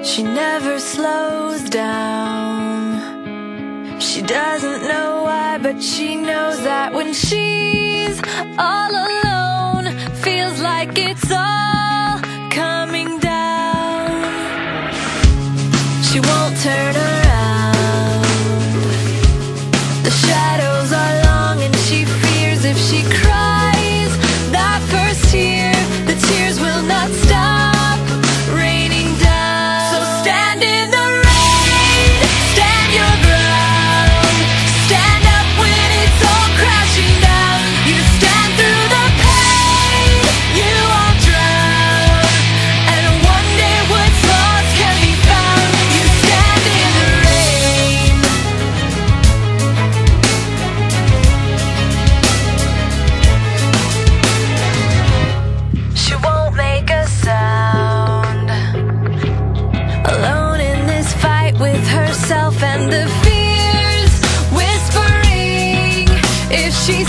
She never slows down. She doesn't know why, but she knows that when she's all alone, feels like it's all coming down. She won't turn around. The shadows are long and she fears if she cries that first tear, the tears will not stop raining down. So stand in the rain, stand your ground, stand up when it's all crashing down. You stand through the pain, you won't drown, and one day what's lost can be found. You stand in the rain. She won't make a sound, alone in this fight with herself and the fears whispering if she